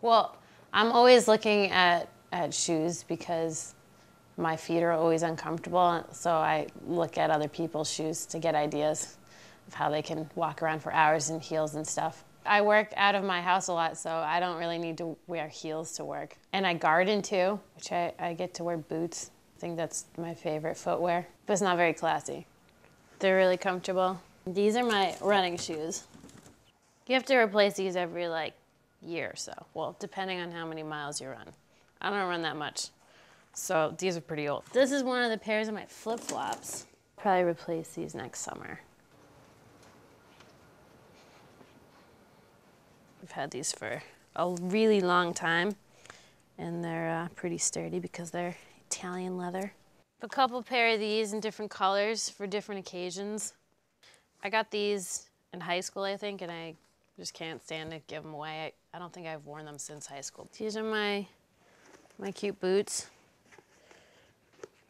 Well, I'm always looking at shoes because my feet are always uncomfortable, so I look at other people's shoes to get ideas of how they can walk around for hours in heels and stuff. I work out of my house a lot, so I don't really need to wear heels to work. And I garden too, which I get to wear boots. I think that's my favorite footwear, but it's not very classy. They're really comfortable. These are my running shoes. You have to replace these every year or so. Well, depending on how many miles you run. I don't run that much, so these are pretty old. This is one of the pairs of my flip-flops. Probably replace these next summer. I've had these for a really long time, and they're pretty sturdy because they're Italian leather. A couple pair of these in different colors for different occasions. I got these in high school, I think, and I just can't stand to give them away. I don't think I've worn them since high school. These are my cute boots.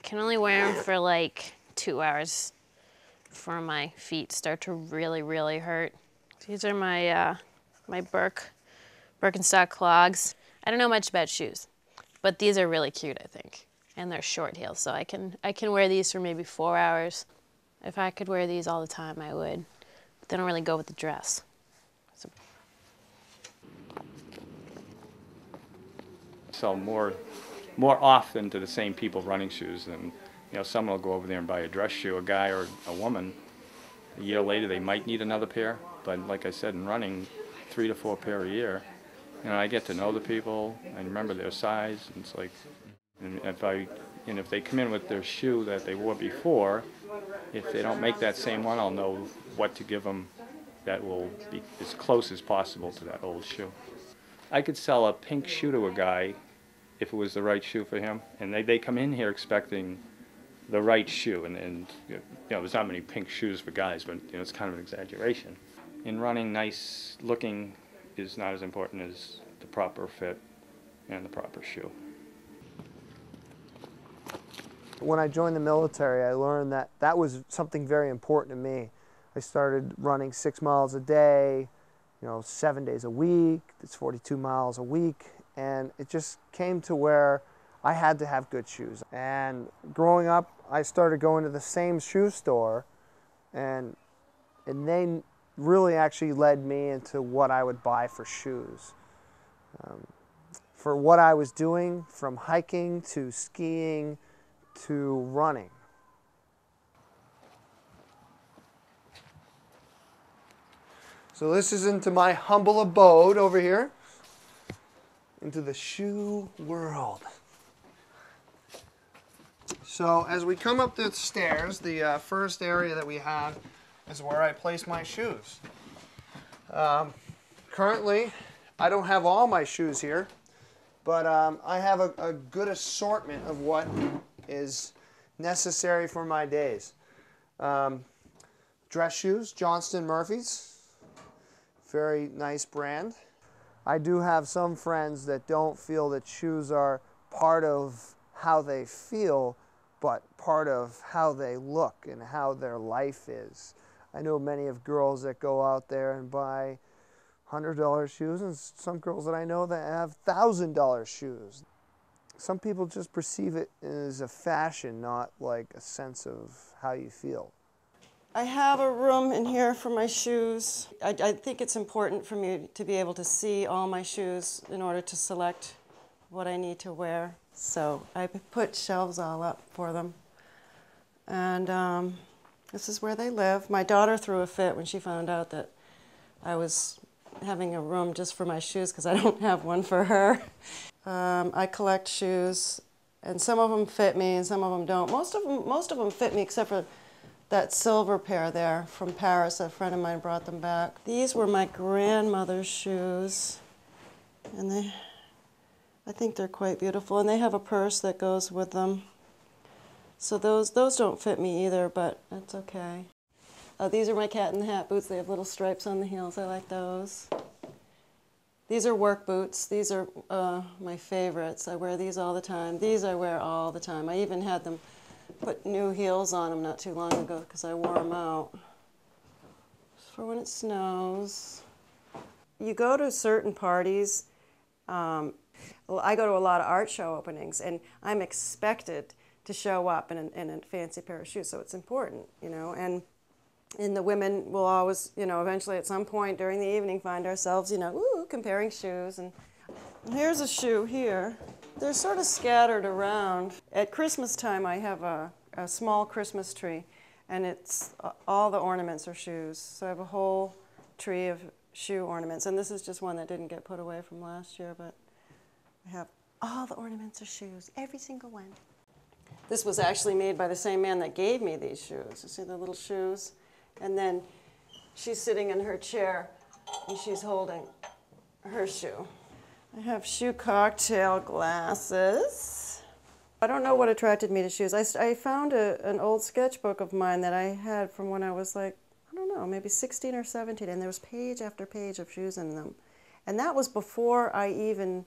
Can only wear them for like 2 hours before my feet start to really, really hurt. These are my my Birkenstock clogs. I don't know much about shoes, but these are really cute, I think. And they're short heels, so I can wear these for maybe 4 hours. If I could wear these all the time, I would. But they don't really go with the dress. Sell more often to the same people running shoes than, someone will go over there and buy a dress shoe, a guy or a woman. A year later, they might need another pair, but like I said, in running, 3 to 4 pair a year. I get to know the people and remember their size. And it's like, and if they come in with their shoe that they wore before, if they don't make that same one, I'll know what to give them that will be as close as possible to that old shoe. I could sell a pink shoe to a guy if it was the right shoe for him, and they come in here expecting the right shoe, and there's not many pink shoes for guys, but it's kind of an exaggeration. In running, nice looking is not as important as the proper fit and the proper shoe. When I joined the military, I learned that that was something very important to me. I started running 6 miles a day, 7 days a week. It's 42 miles a week, and it just came to where I had to have good shoes. And growing up, I started going to the same shoe store, and they really actually led me into what I would buy for shoes. For what I was doing, from hiking to skiing to running. So this is into my humble abode over here, into the shoe world. So as we come up the stairs, the first area that we have is where I place my shoes. Currently, I don't have all my shoes here, but I have a good assortment of what is necessary for my days. Dress shoes, Johnston Murphy's, very nice brand. I do have some friends that don't feel that shoes are part of how they feel, but part of how they look and how their life is. I know many of girls that go out there and buy $100 shoes, and some girls that I know that have $1,000 shoes. Some people just perceive it as a fashion, not like a sense of how you feel. I have a room in here for my shoes. I think it's important for me to be able to see all my shoes in order to select what I need to wear. So I put shelves all up for them. And this is where they live. My daughter threw a fit when she found out that I was having a room just for my shoes because I don't have one for her. I collect shoes, and some of them fit me and some of them don't. Most of them fit me except for that silver pair there from Paris. A friend of mine brought them back. These were my grandmother's shoes, and I think they're quite beautiful, and they have a purse that goes with them. So those don't fit me either, but that's okay. These are my cat in the hat boots. They have little stripes on the heels. I like those. These are work boots. These are my favorites. I wear these all the time. These I wear all the time. I even had them put new heels on them not too long ago because I wore them out. For when it snows. You go to certain parties Well, I go to a lot of art show openings, and I'm expected to show up in a fancy pair of shoes, so it's important, you know. And the women will always, you know, eventually at some point during the evening find ourselves, you know, ooh, comparing shoes. And here's a shoe here. They're sort of scattered around. At Christmas time, I have a small Christmas tree, and it's all the ornaments are shoes. So I have a whole tree of shoe ornaments, and this is just one that didn't get put away from last year, but I have all the ornaments are shoes, every single one. This was actually made by the same man that gave me these shoes. You see the little shoes? And then she's sitting in her chair, and she's holding her shoe. I have shoe cocktail glasses. I don't know what attracted me to shoes. I found an old sketchbook of mine that I had from when I was like, I don't know, maybe 16 or 17, and there was page after page of shoes in them. And that was before I even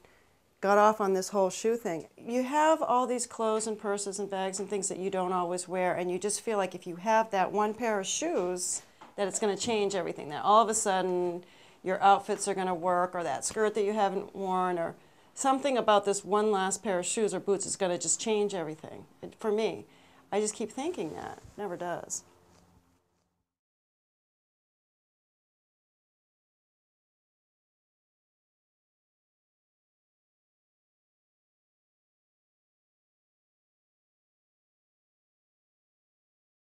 got off on this whole shoe thing. You have all these clothes and purses and bags and things that you don't always wear, and you just feel like if you have that one pair of shoes, that it's going to change everything. That all of a sudden your outfits are going to work, or that skirt that you haven't worn, or something about this one last pair of shoes or boots is going to just change everything. For me, I just keep thinking that. It never does.